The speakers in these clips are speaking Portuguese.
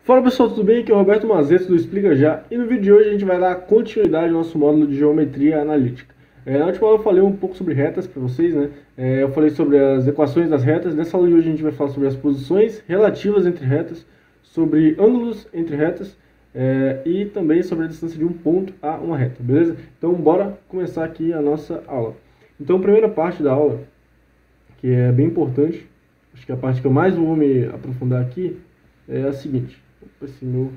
Fala pessoal, tudo bem? Aqui é o Roberto Mazeto do Explica Já, e no vídeo de hoje a gente vai dar continuidade ao nosso módulo de geometria analítica. Na última aula eu falei um pouco sobre retas para vocês, né? Eu falei sobre as equações das retas. Nessa aula de hoje a gente vai falar sobre as posições relativas entre retas, sobre ângulos entre retas e também sobre a distância de um ponto a uma reta, beleza? Então bora começar aqui a nossa aula. Então a primeira parte da aula, que é bem importante, acho que é a parte que eu mais vou me aprofundar aqui, é a seguinte. Esse meu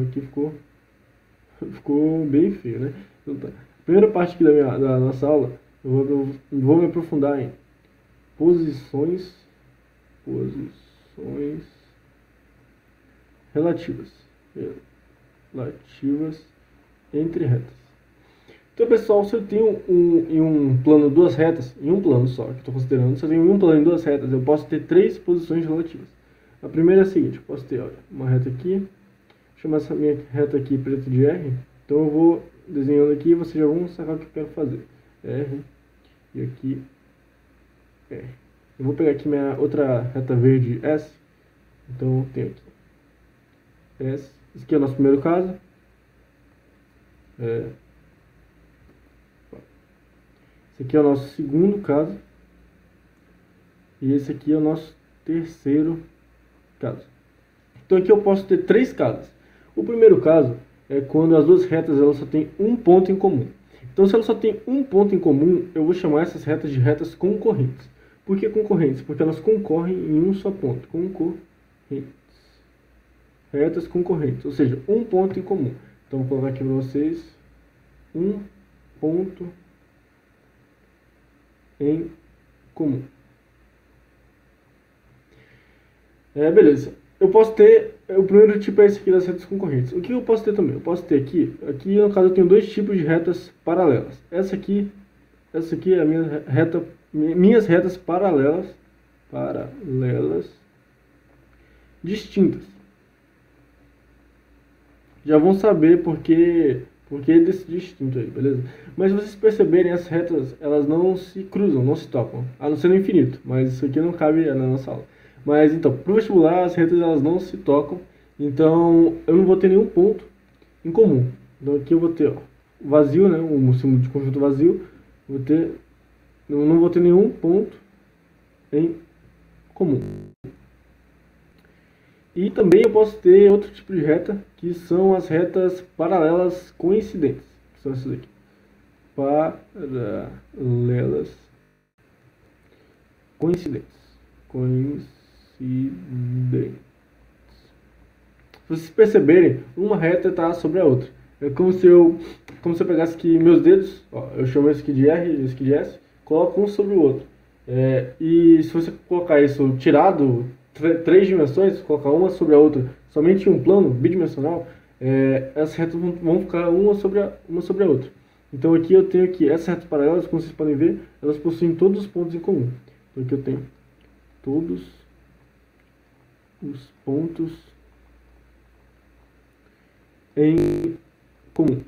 aqui ficou bem feio, né? Então, tá. Primeira parte aqui da nossa aula, eu vou me aprofundar em posições relativas entre retas. Então, pessoal, se eu tenho em um plano duas retas, em um plano só, que estou considerando, se eu tenho um plano em duas retas, eu posso ter três posições relativas. A primeira é a seguinte: eu posso ter, olha, uma reta aqui, vou chamar essa minha reta aqui preto de R, então eu vou desenhando aqui e vocês já vão sacar o que eu quero fazer. R, e aqui R. Eu vou pegar aqui minha outra reta verde S, então eu tenho aqui S, esse aqui é o nosso primeiro caso, esse aqui é o nosso segundo caso, e esse aqui é o nosso terceiro caso. Então aqui eu posso ter três casos. O primeiro caso é quando as duas retas elas só têm um ponto em comum. Então se elas só têm um ponto em comum, eu vou chamar essas retas de retas concorrentes. Por que concorrentes? Porque elas concorrem em um só ponto. Concorrentes. Retas concorrentes, ou seja, um ponto em comum. Então vou colocar aqui para vocês um ponto em comum. Beleza. Eu posso ter, o primeiro tipo é esse aqui das retas concorrentes. O que eu posso ter também? Eu posso ter aqui no caso eu tenho dois tipos de retas paralelas. Essa aqui é a minhas retas paralelas distintas. Já vão saber por que desse distinto aí, beleza? Mas se vocês perceberem, as retas, elas não se cruzam, não se tocam, a não ser no infinito, mas isso aqui não cabe na nossa aula. Mas então, para o vestibular, as retas elas não se tocam, então eu não vou ter nenhum ponto em comum. Então aqui eu vou ter vazio, né, um símbolo de conjunto vazio, não vou ter nenhum ponto em comum. E também eu posso ter outro tipo de reta, que são as retas paralelas coincidentes, que são essas aqui. Paralelas coincidentes. Se vocês perceberem, uma reta está sobre a outra. É como se eu pegasse aqui meus dedos, eu chamo esse aqui de R e esse aqui de S, coloco um sobre o outro. E se você colocar isso tirado, três dimensões, colocar uma sobre a outra, somente em um plano bidimensional, essas retas vão ficar uma sobre a outra. Então aqui eu tenho essas retas paralelas, como vocês podem ver, elas possuem todos os pontos em comum. Então aqui eu tenho todos os pontos em comum.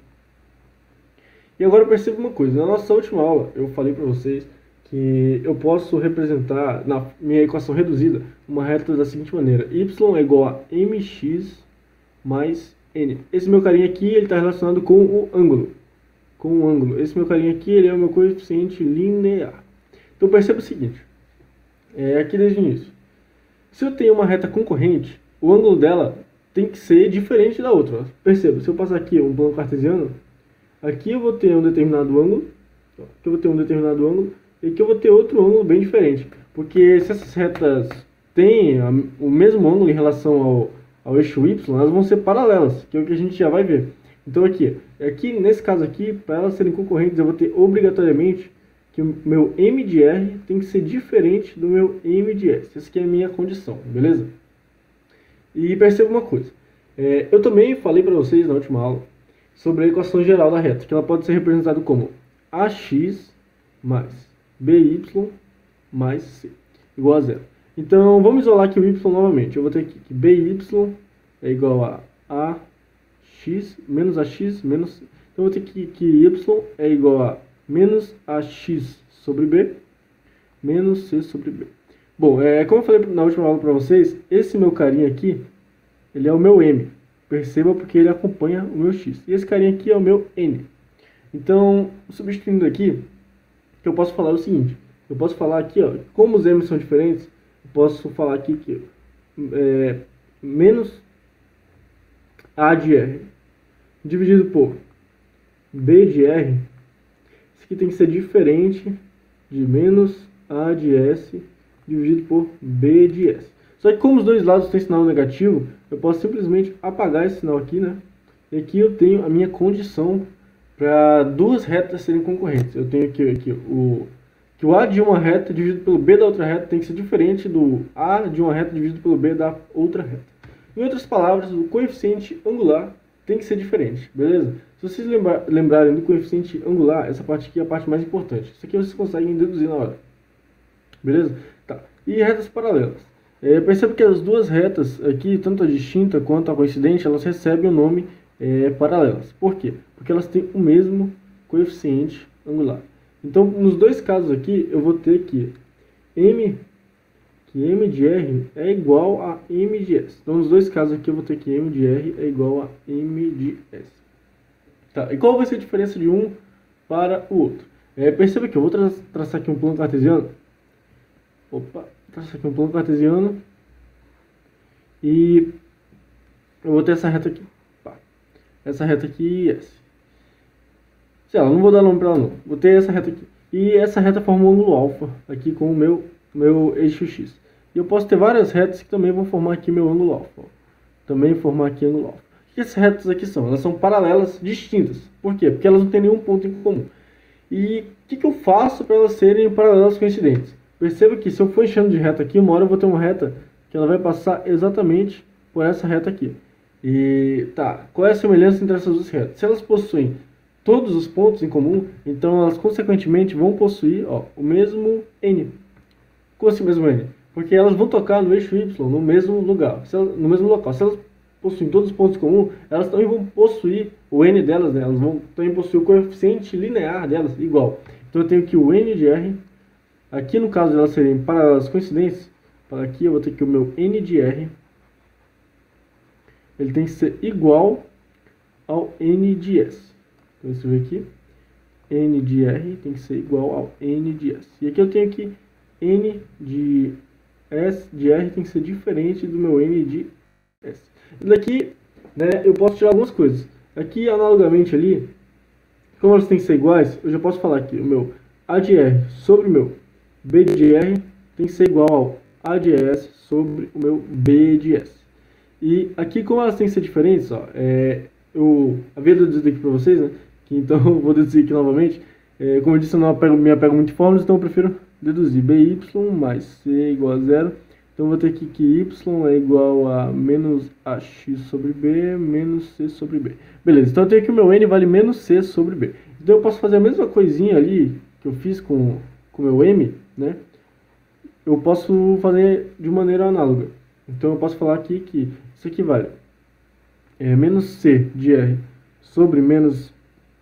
E agora perceba uma coisa, na nossa última aula eu falei para vocês que eu posso representar na minha equação reduzida uma reta da seguinte maneira: y é igual a mx mais n. Esse meu carinha aqui ele está relacionado com o ângulo. Esse meu carinha aqui ele é o meu coeficiente linear. Então perceba o seguinte, aqui desde o início. Se eu tenho uma reta concorrente, o ângulo dela tem que ser diferente da outra. Perceba, se eu passar aqui um plano cartesiano, aqui eu vou ter um determinado ângulo, e aqui eu vou ter outro ângulo bem diferente. Porque se essas retas têm o mesmo ângulo em relação ao eixo y, elas vão ser paralelas, que é o que a gente já vai ver. Então aqui nesse caso aqui, para elas serem concorrentes, eu vou ter obrigatoriamente que o meu M de R tem que ser diferente do meu M de S. Essa aqui é a minha condição, beleza? E perceba uma coisa. Eu também falei para vocês na última aula sobre a equação geral da reta, que ela pode ser representada como AX mais BY mais C igual a zero. Então vamos isolar aqui o Y novamente. Eu vou ter aqui que BY é igual a AX menos AX menos C. Então eu vou ter que Y é igual a menos AX sobre B, menos C sobre B. Bom, como eu falei na última aula para vocês, esse meu carinha aqui, ele é o meu m. Perceba porque ele acompanha o meu x. E esse carinha aqui é o meu n. Então, substituindo aqui, eu posso falar o seguinte. Eu posso falar aqui, ó, como os m's são diferentes, eu posso falar aqui que menos a de r dividido por b de r, isso aqui tem que ser diferente de menos a de s dividido por b de s. Só que como os dois lados têm sinal negativo, eu posso simplesmente apagar esse sinal aqui, né? E aqui eu tenho a minha condição para duas retas serem concorrentes. Eu tenho aqui que o a de uma reta dividido pelo b da outra reta tem que ser diferente do a de uma reta dividido pelo b da outra reta. Em outras palavras, o coeficiente angular tem que ser diferente, beleza? Se vocês lembrarem do coeficiente angular, essa parte aqui é a parte mais importante. Isso aqui vocês conseguem deduzir na hora, beleza? Tá. E retas paralelas. Perceba que as duas retas aqui, tanto a distinta quanto a coincidente, elas recebem o nome paralelas. Por quê? Porque elas têm o mesmo coeficiente angular. Então, nos dois casos aqui, eu vou ter que m de r é igual a m de s. Então, nos dois casos aqui, eu vou ter que m de r é igual a m de s. Tá, e qual vai ser a diferença de um para o outro? Perceba que eu vou traçar aqui um plano cartesiano. Traçar aqui um plano cartesiano. E eu vou ter essa reta aqui. Essa reta aqui e essa. Sei lá, não vou dar nome para ela não. Vou ter essa reta aqui. E essa reta forma um ângulo alfa aqui com o meu eixo x. E eu posso ter várias retas que também vão formar aqui meu ângulo alfa. Também formar aqui ângulo alfa. O que essas retas aqui são? Elas são paralelas distintas. Por quê? Porque elas não têm nenhum ponto em comum. E o que eu faço para elas serem paralelas coincidentes? Perceba que se eu for enchendo de reta aqui, uma hora eu vou ter uma reta que ela vai passar exatamente por essa reta aqui. E tá, qual é a semelhança entre essas duas retas? Se elas possuem todos os pontos em comum, então elas consequentemente vão possuir o mesmo n. Como assim mesmo n? Porque elas vão tocar no eixo y no mesmo lugar, no mesmo local. Se elas possuem todos os pontos em comum, elas também vão possuir o n delas, né? Elas vão também possuir o coeficiente linear delas igual. Então eu tenho que o n de r, aqui no caso elas serem paralelas coincidentes, para aqui eu vou ter que o meu n de r, ele tem que ser igual ao n de s. Então você vê aqui, n de r tem que ser igual ao n de s. E aqui eu tenho que n de s de r tem que ser diferente do meu n de s. E daqui, né, eu posso tirar algumas coisas. Aqui, analogamente ali, como elas têm que ser iguais, eu já posso falar que o meu a de r sobre o meu b de r tem que ser igual ao a de s sobre o meu b de s. E aqui, como elas têm que ser diferentes, eu havia deduzido aqui para vocês, né? Que então eu vou deduzir aqui novamente. Como eu disse, eu não me apego muito de fórmulas, então eu prefiro deduzir by mais c igual a zero. Então eu vou ter aqui que y é igual a menos ax sobre b menos c sobre b. Beleza, então eu tenho que o meu n vale menos c sobre b. Então eu posso fazer a mesma coisinha ali que eu fiz com o meu m, né? Eu posso fazer de maneira análoga. Então eu posso falar aqui que isso aqui vale menos c de r sobre menos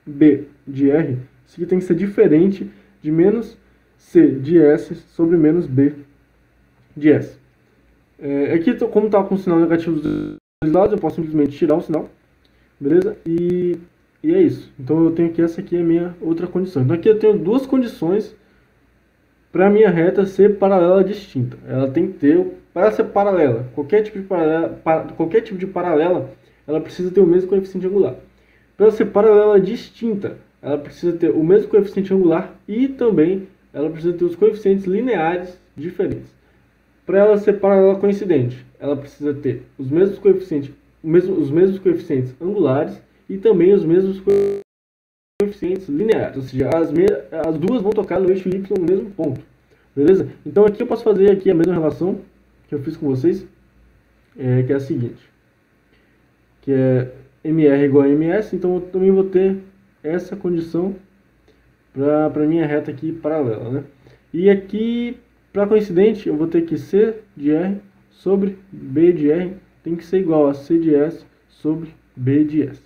b de r. Isso aqui tem que ser diferente de menos c de s sobre menos b de s. Aqui, como está com o sinal negativo dos dois lados, eu posso simplesmente tirar o sinal, beleza? E é isso. Então eu tenho que essa aqui é a minha outra condição. Então aqui eu tenho duas condições para a minha reta ser paralela distinta. Ela tem que ter, para ser paralela, qualquer tipo de paralela, ela precisa ter o mesmo coeficiente angular. Para ser paralela distinta, ela precisa ter o mesmo coeficiente angular e também ela precisa ter os coeficientes lineares diferentes. Para ela ser paralela coincidente, ela precisa ter os mesmos coeficientes angulares e também os mesmos coeficientes lineares, ou seja, as duas vão tocar no eixo y no mesmo ponto, beleza? Então aqui eu posso fazer aqui a mesma relação que eu fiz com vocês, que é a seguinte, que é mr igual a ms, então eu também vou ter essa condição para a minha reta aqui paralela, né? E aqui, para coincidente, eu vou ter que c de r sobre b de r tem que ser igual a c de s sobre b de s.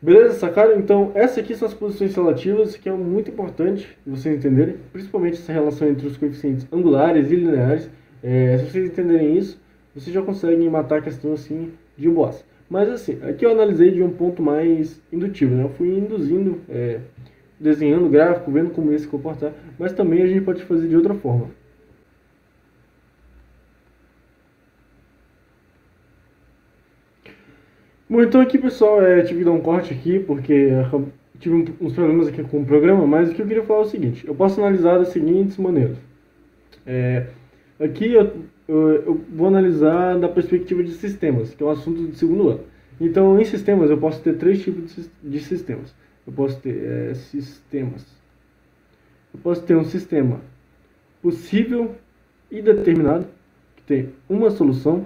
Beleza, sacaram? Então, essas aqui são as posições relativas, que é muito importante vocês entenderem, principalmente essa relação entre os coeficientes angulares e lineares. Se vocês entenderem isso, você já consegue matar a questão assim de boas. Mas assim, aqui eu analisei de um ponto mais indutivo, né? Eu fui induzindo, desenhando o gráfico, vendo como ia se comportar, mas também a gente pode fazer de outra forma. Bom, então aqui pessoal, tive que dar um corte aqui, porque tive uns problemas aqui com o programa, mas o que eu queria falar é o seguinte, eu posso analisar das seguintes maneiras. Aqui eu vou analisar da perspectiva de sistemas, que é um assunto de segundo ano. Então, em sistemas, eu posso ter três tipos de sistemas. Eu posso ter sistemas. Eu posso ter um sistema possível e determinado, que tem uma solução.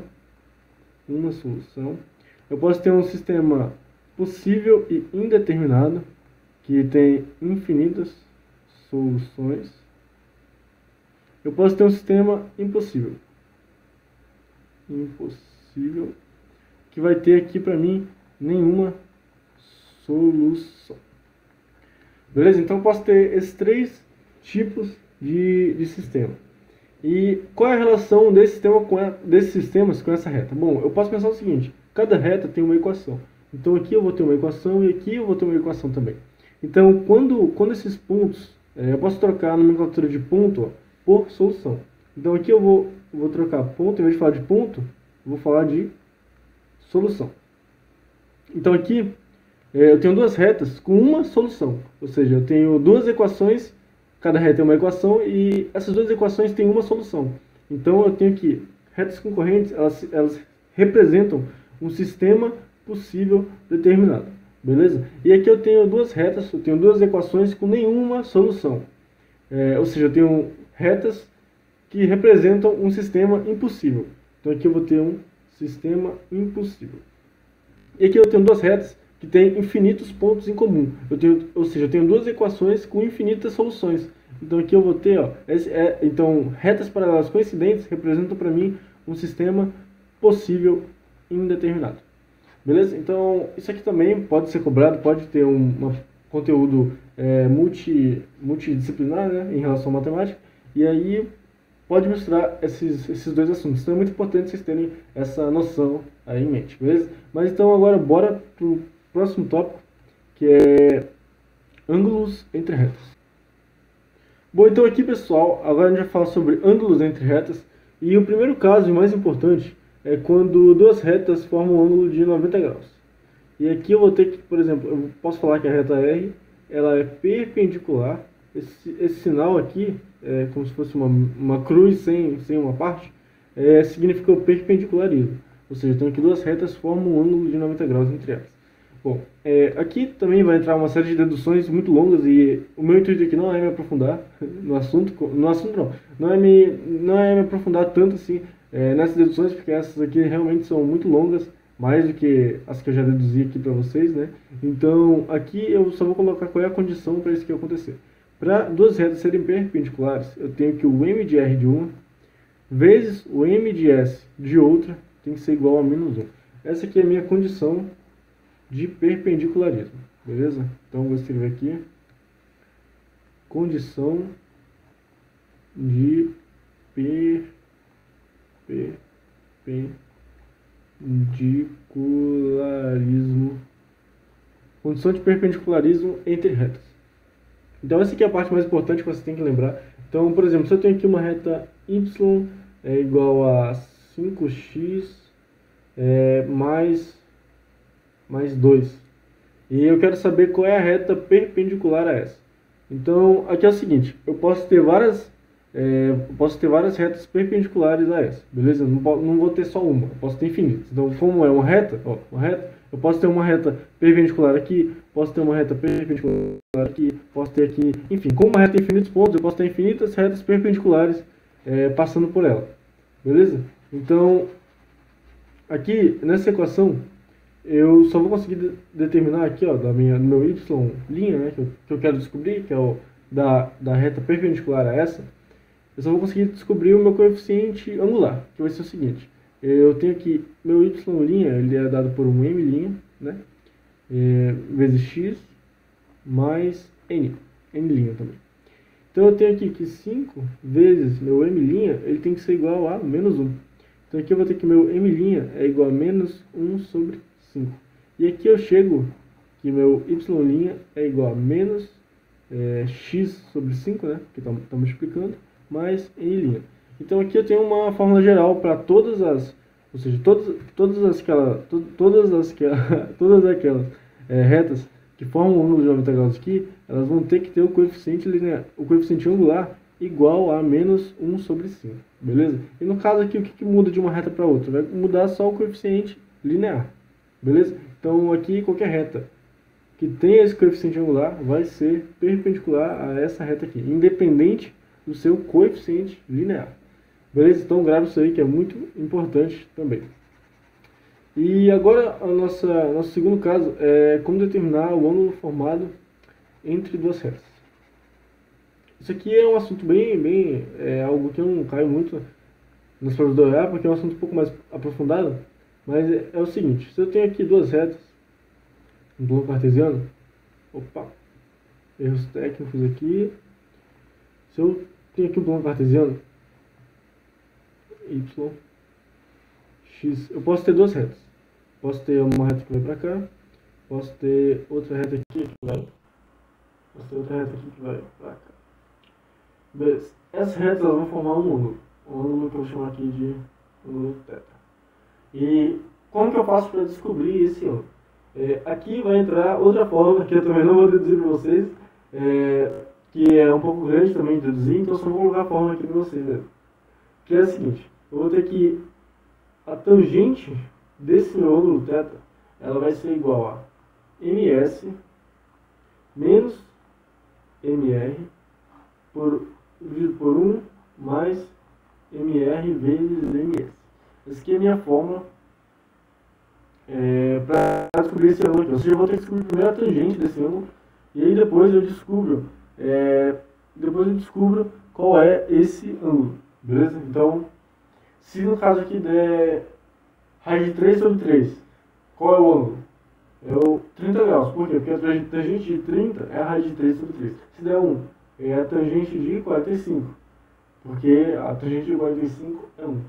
Eu posso ter um sistema possível e indeterminado, que tem infinitas soluções. Eu posso ter um sistema impossível, que vai ter aqui para mim nenhuma solução. Beleza? Então eu posso ter esses três tipos de sistema. E qual é a relação desses sistemas com essa reta? Bom, eu posso pensar o seguinte, cada reta tem uma equação. Então aqui eu vou ter uma equação e aqui eu vou ter uma equação também. Então quando esses pontos, eu posso trocar a nomenclatura de ponto por solução. Então aqui eu vou trocar ponto, em vez de falar de ponto, eu vou falar de solução. Então aqui eu tenho duas retas com uma solução. Ou seja, eu tenho duas equações, cada reta é uma equação e essas duas equações têm uma solução. Então eu tenho que retas concorrentes, elas representam um sistema possível determinado. Beleza? E aqui eu tenho duas retas, eu tenho duas equações com nenhuma solução. Ou seja, eu tenho retas que representam um sistema impossível. Então aqui eu vou ter um sistema impossível. E aqui eu tenho duas retas que têm infinitos pontos em comum. Ou seja, eu tenho duas equações com infinitas soluções. Então aqui eu vou ter, então retas paralelas coincidentes representam para mim um sistema possível indeterminado. Beleza? Então isso aqui também pode ser cobrado, pode ter um conteúdo multidisciplinar, né, em relação à matemática. E aí pode misturar esses dois assuntos. Então é muito importante vocês terem essa noção aí em mente, beleza? Mas então agora bora pro próximo tópico, que é ângulos entre retas. Bom, então aqui pessoal, agora a gente vai falar sobre ângulos entre retas. E o primeiro caso, e mais importante, é quando duas retas formam um ângulo de 90 graus. E aqui eu vou ter que, por exemplo, eu posso falar que a reta R, ela é perpendicular. Esse sinal aqui, é como se fosse uma cruz sem uma parte, significa o perpendicularismo. Ou seja, então aqui duas retas formam um ângulo de 90 graus entre elas. Bom, aqui também vai entrar uma série de deduções muito longas e o meu intuito aqui não é me aprofundar no assunto não é me aprofundar tanto assim nessas deduções, porque essas aqui realmente são muito longas, mais do que as que eu já deduzi aqui para vocês, né? Então aqui eu só vou colocar qual é a condição para isso aqui acontecer. Para duas retas serem perpendiculares, eu tenho que o m de R de uma vezes o m de S de outra tem que ser igual a menos 1. Essa aqui é a minha condição de perpendicularismo, beleza? Então vou escrever aqui condição de perpendicularismo entre retas. Então essa aqui é a parte mais importante que você tem que lembrar. Então, por exemplo, se eu tenho aqui uma reta y é igual a 5x mais 2. E eu quero saber qual é a reta perpendicular a essa. Então, aqui é o seguinte, eu posso ter várias retas perpendiculares a essa, beleza? Não vou ter só uma, eu posso ter infinitas. Então, como é uma reta, eu posso ter uma reta perpendicular aqui, posso ter uma reta perpendicular aqui, posso ter aqui, enfim, como uma reta tem infinitos pontos, eu posso ter infinitas retas perpendiculares passando por ela, beleza? Então, aqui nessa equação, eu só vou conseguir determinar aqui, do meu y', né, que eu quero descobrir, que é da reta perpendicular a essa, eu só vou conseguir descobrir o meu coeficiente angular, que vai ser o seguinte, eu tenho aqui, meu y', ele é dado por um m', né, vezes x, mais n' também. Então eu tenho aqui que 5 vezes meu m', ele tem que ser igual a menos 1. Então aqui eu vou ter que meu m' é igual a menos 1 sobre 5. E aqui eu chego que meu y' é igual a menos x sobre 5, né, que está multiplicando, mais n'. Então aqui eu tenho uma fórmula geral para todas as, ou seja, todas aquelas retas que formam um ângulo de 90 graus aqui, elas vão ter que ter o coeficiente linear, o coeficiente angular igual a menos 1 sobre 5, beleza? E no caso aqui, o que muda de uma reta para outra? Vai mudar só o coeficiente linear, beleza? Então aqui qualquer reta que tenha esse coeficiente angular vai ser perpendicular a essa reta aqui, independente do seu coeficiente linear. Beleza? Então grave isso aí que é muito importante também. E agora nosso segundo caso é como determinar o ângulo formado entre duas retas. Isso aqui é um assunto algo que eu não caio muito nas provas do OEA, porque é um assunto um pouco mais aprofundado, mas é o seguinte, se eu tenho aqui duas retas, um plano cartesiano, erros técnicos aqui, se eu tenho aqui um plano cartesiano, y, x, eu posso ter duas retas, posso ter uma reta que vai para cá, posso ter outra reta aqui que vai para cá. Beleza. Essas retas vão formar um ângulo que eu vou chamar aqui de ângulo θ. E como que eu faço para descobrir esse ângulo? Aqui vai entrar outra fórmula que eu também não vou deduzir para vocês, que é um pouco grande também de deduzir, então só vou colocar a fórmula aqui para vocês mesmo. Que é a seguinte, eu vou ter que a tangente desse meu ângulo θ, ela vai ser igual a ms menos mr dividido por 1 mais mr vezes ms. Essa aqui é a minha fórmula para descobrir esse ângulo aqui. Ou seja, eu vou ter que descobrir primeiro a tangente desse ângulo e aí depois eu descubro qual é esse ângulo, beleza? Então, se no caso aqui der raiz de 3 sobre 3, qual é o ângulo? É o 30 graus. Por quê? Porque a tangente de 30 é a raiz de 3 sobre 3. Se der 1, é a tangente de 45. Porque a tangente de 45 é 1.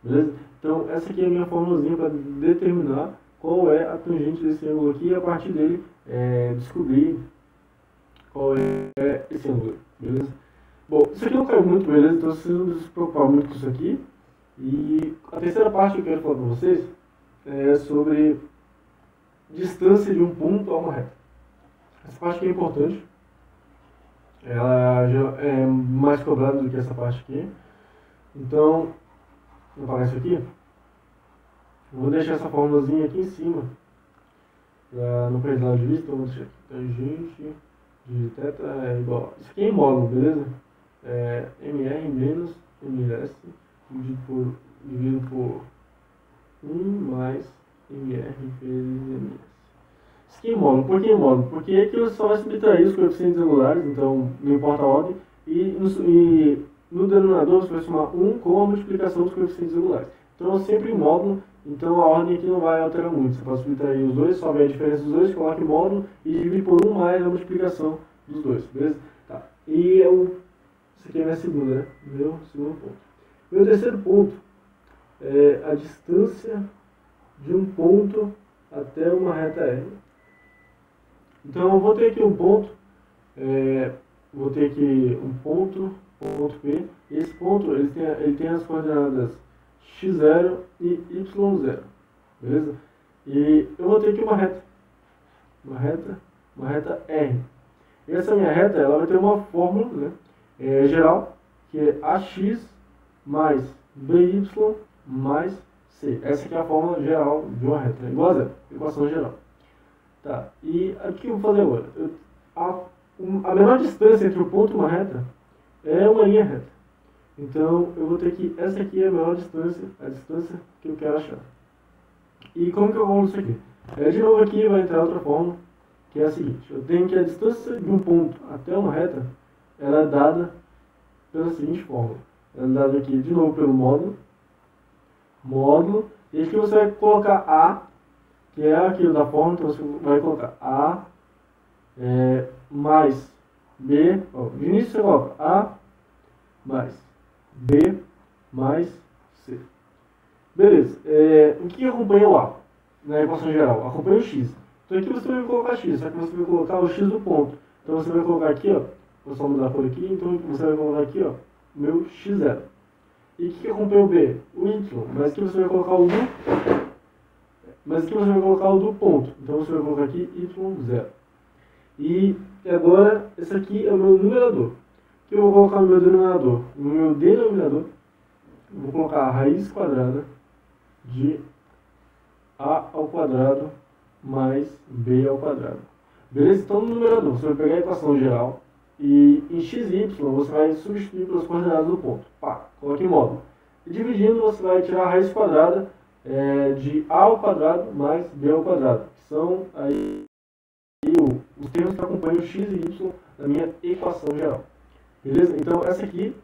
Beleza? Então, essa aqui é a minha formulazinha para determinar qual é a tangente desse ângulo aqui e a partir dele descobrir qual é esse ângulo. Beleza? Bom, isso aqui não caiu muito, beleza? Então, vocês não precisam se preocupar muito com isso aqui. E a terceira parte que eu quero falar para vocês é sobre distância de um ponto a uma reta. Essa parte aqui é importante. Ela já é mais cobrada do que essa parte aqui. Então, vou apagar isso aqui. Vou deixar essa formulazinha aqui em cima, para não perder nada de vista. Então, vou deixar aqui. Tangente de θ é igual. Isso aqui é em módulo, beleza? mr menos ms dividido por 1 mais mr vezes ms. Isso aqui é em módulo. Por que em módulo? Porque aqui você só vai subtrair os coeficientes angulares, então não importa a ordem, e no denominador você vai somar 1 com a multiplicação dos coeficientes angulares. Então é sempre em módulo, então a ordem aqui não vai alterar muito. Você pode subtrair os dois, sobe a diferença dos dois, coloca em módulo e divide por 1 mais a multiplicação dos dois, beleza? Tá. E isso aqui é a minha segunda, né? Meu segundo ponto. Meu terceiro ponto é a distância de um ponto até uma reta R. Então eu vou ter aqui um ponto, vou ter aqui um ponto P, e esse ponto ele tem as coordenadas x0 e y0, beleza? E eu vou ter aqui uma reta R. E essa minha reta, ela vai ter uma fórmula, né, geral, que é ax mais by mais c. Essa aqui é a fórmula geral de uma reta, né? Igual a zero, equação geral. Tá, e o que eu vou fazer agora? A menor distância entre o ponto e uma reta é uma linha reta. Então, eu vou ter que, essa aqui é a menor distância, a distância que eu quero achar. E como que eu vou isso aqui? De novo aqui vai entrar outra fórmula, que é a seguinte. Eu tenho que a distância de um ponto até uma reta, ela é dada pela seguinte fórmula. Ela é dada aqui, de novo, pelo módulo, e aqui você vai colocar A, que é aquilo da fórmula, então você vai colocar A mais B, de início você coloca A mais B mais C. Beleza. O que acompanha o A na equação geral? Acompanha o x. Então aqui você vai colocar x, só que você vai colocar o x do ponto. Então você vai colocar aqui, ó, vou só mudar por aqui, então você vai colocar aqui, ó, meu x0. E o que acompanha o B? O y. Mas aqui você vai colocar o do... Mas aqui você vai colocar o do ponto. Então você vai colocar aqui y0. E agora, esse aqui é o meu numerador. O que eu vou colocar no meu denominador? No meu denominador, eu vou colocar a raiz quadrada de a ao quadrado mais b ao quadrado. Beleza? Então no numerador você vai pegar a equação geral e em x e y você vai substituir pelas coordenadas do ponto. Pá, coloca em módulo. E dividindo você vai tirar a raiz quadrada de a ao quadrado mais b ao quadrado, que são aí os termos que acompanham x e y na minha equação geral. Beleza? Então essa aqui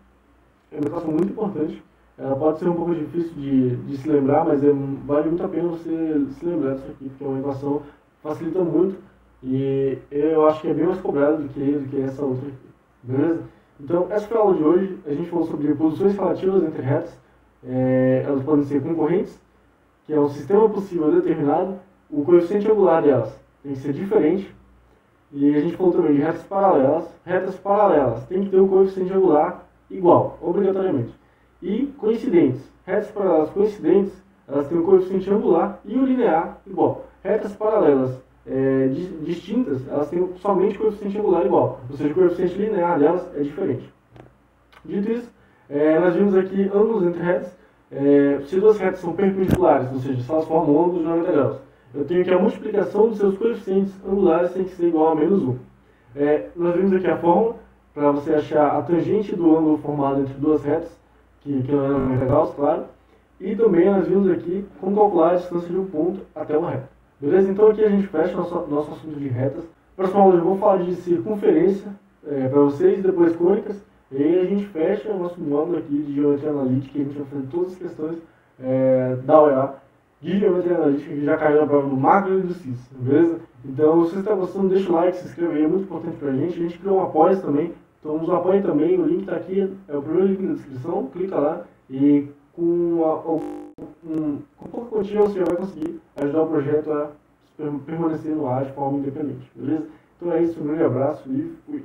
é uma equação muito importante. Ela pode ser um pouco difícil de se lembrar, mas vale muito a pena você se lembrar disso aqui, porque é uma equação que facilita muito e eu acho que é bem mais cobrada do que essa outra aqui. Beleza? Então essa foi a aula de hoje. A gente falou sobre posições relativas entre retas. Elas podem ser concorrentes, que é um sistema possível determinado. O coeficiente angular delas tem que ser diferente. E a gente falou também de retas paralelas. Retas paralelas tem que ter o coeficiente angular igual, obrigatoriamente. E coincidentes. Retas paralelas coincidentes, elas têm o coeficiente angular e o linear igual. Retas paralelas distintas, elas têm somente o coeficiente angular igual. Ou seja, o coeficiente linear delas é diferente. Dito isso, nós vimos aqui ângulos entre retas. Se duas retas são perpendiculares, ou seja, se elas formam ângulos de 90 graus, eu tenho que a multiplicação dos seus coeficientes angulares tem que ser igual a menos 1. Nós vimos aqui a fórmula para você achar a tangente do ângulo formado entre duas retas, que não é 90 graus, claro. E também nós vimos aqui como calcular a distância de um ponto até uma reta. Beleza? Então aqui a gente fecha nosso assunto de retas. Próxima aula eu vou falar de circunferência para vocês, depois cônicas. E aí a gente fecha o nosso módulo aqui de geometria analítica, e a gente vai fazer todas as questões da UEA de geometria analítica que já caiu na prova do macro e do cis, beleza? Então, se você está gostando, deixa o like, se inscreve aí, é muito importante pra gente. A gente criou um apoio também, então nos apoie também, o link está aqui, é o primeiro link na descrição, clica lá e com pouca quantia você já vai conseguir ajudar o projeto a permanecer no ar de forma independente, beleza? Então é isso, um grande abraço e fui!